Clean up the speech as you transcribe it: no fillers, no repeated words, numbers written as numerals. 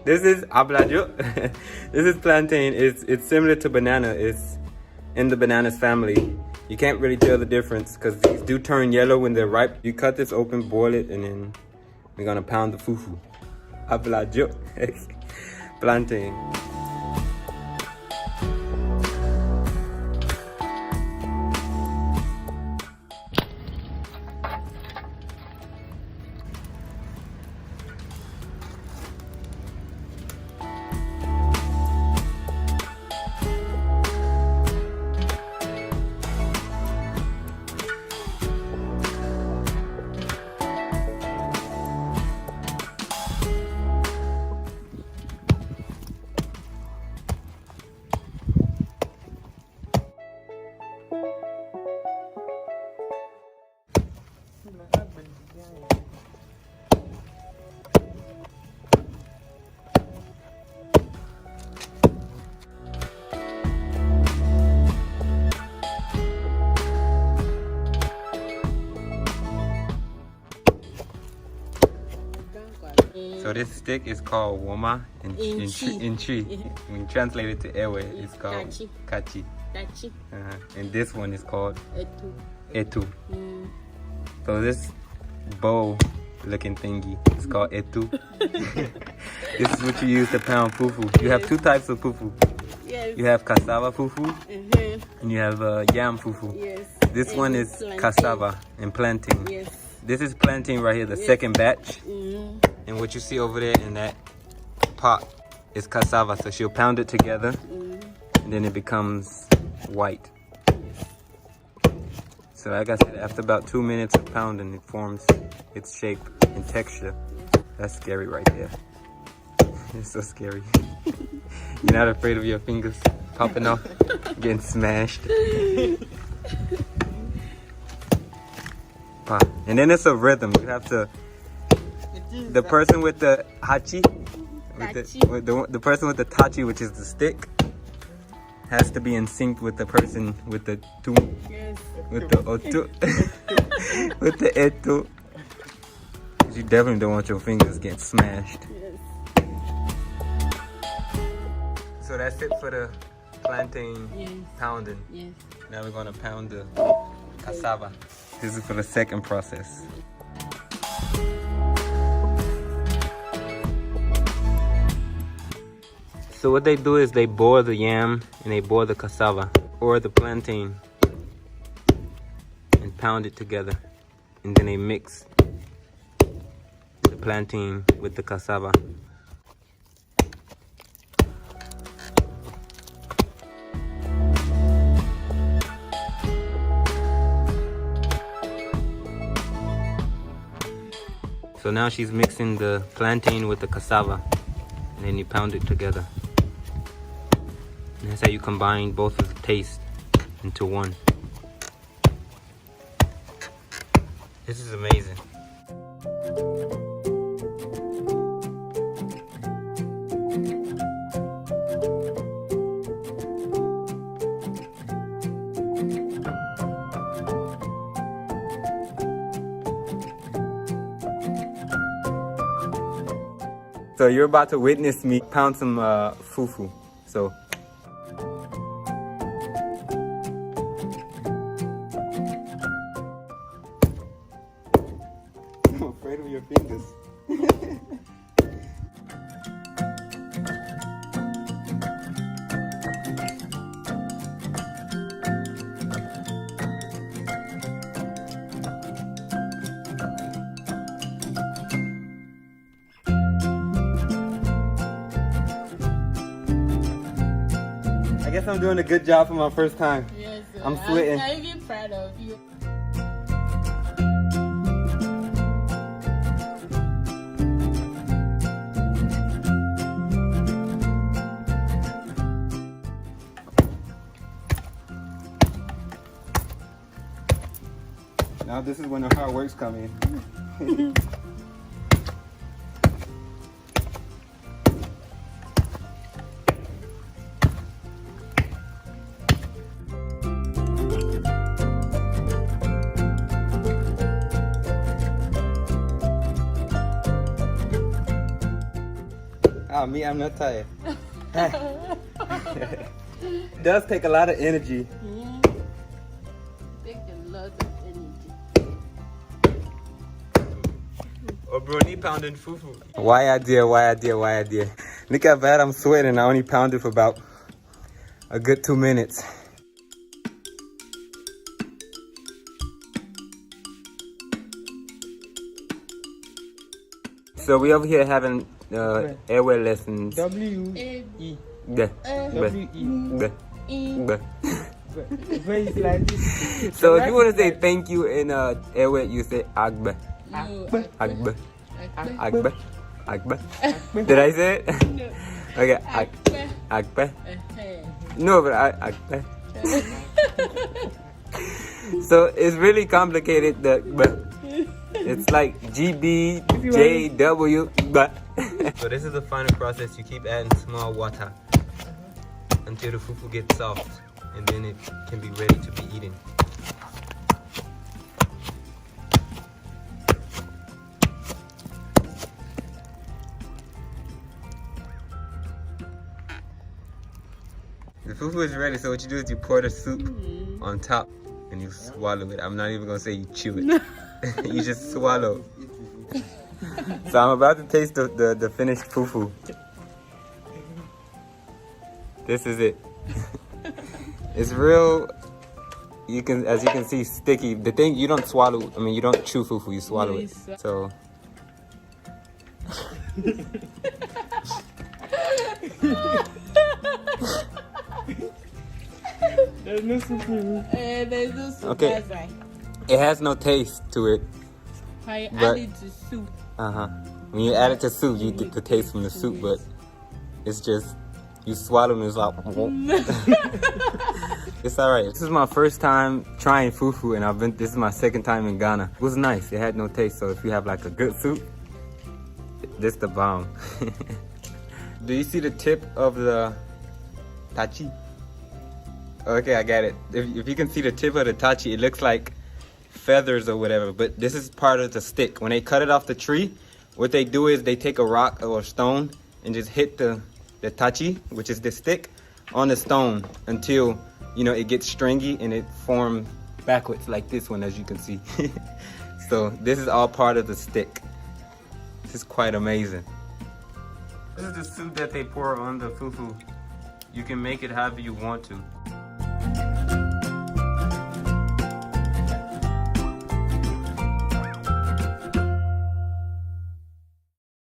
This is ablajo. This is plantain. It's similar to banana. It's in the bananas family. You can't really tell the difference because these do turn yellow when they're ripe. You cut this open, boil it, and then we're gonna pound the fufu. Ablajo. Plantain. So this stick is called woma in Chi. When you translate it to Ewe, it's called kachi. And this one is called etu. So this bowl looking thingy is called etu. This is what you use to pound fufu. You have two types of fufu. Yes. You have cassava fufu and you have yam fufu. Yes. This one is plantain. cassava and plantain. Yes. This is plantain right here, the second batch. And what you see over there in that pot is cassava. So she'll pound it together and then it becomes white. So like I said, after about 2 minutes of pounding, it forms its shape and texture. That's scary right there. It's so scary. You're not afraid of your fingers popping off, getting smashed. And then it's a rhythm. You have to, the person with the hachi, the person with the tachi, which is the stick, has to be in sync with the person with the tu, with the otu, with the etu. You definitely don't want your fingers getting smashed. So that's it for the plantain pounding. Now we're gonna pound the cassava. This is for the second process. So what they do is they boil the yam and they boil the cassava or the plantain and pound it together. And then they mix the plantain with the cassava. So now she's mixing the plantain with the cassava and then you pound it together. And that's how you combine both of the taste into one. This is amazing. So you're about to witness me pound some fufu. So I'm afraid of your fingers. I guess I'm doing a good job for my first time. Yes, I'm sweating. I'm even proud of you. Now this is when the hard work's come in. Me, I'm not tired. It does take a lot of energy. Yeah. Take a lot of energy. Oh, bro, knee pounding fufu. Why idea? Look how bad I'm sweating. I only pounded for about a good 2 minutes. So we over here having airway lessons. W-E. So if you want to say thank you in airway, you say agbe. Agbe. Agbe. Agbe. Did I say it? No. Okay. Agbe. No, but agbe. So it's really complicated. It's like GBJW, but. So this is the final process. You keep adding small water until the fufu gets soft, and then it can be ready to be eaten. The fufu is ready, so what you do is you pour the soup on top and you swallow it. I'm not even gonna say you chew it. You just swallow. So I'm about to taste the finished fufu. This is it. It's real. As you can see, sticky. The thing, you don't swallow. I mean, you don't chew fufu. You swallow it. So. There's no soup. There's no soup. Okay. That's right. It has no taste to it. I add it to soup. When you add it to soup, you get the taste from the soup, but it's just you swallow and it's like. It's alright. This is my first time trying fufu, and this is my second time in Ghana. It was nice. It had no taste, so if you have like a good soup, this the bomb. Do you see the tip of the tachi? Okay, I got it. If you can see the tip of the tachi, it looks like feathers or whatever, but this is part of the stick. When they cut it off the tree, what they do is they take a rock or a stone and just hit the tachi, which is the stick, on the stone until, you know, it gets stringy and it forms backwards like this one, as you can see. So this is all part of the stick. This is quite amazing. This is the soup that they pour on the fufu. You can make it however you want to.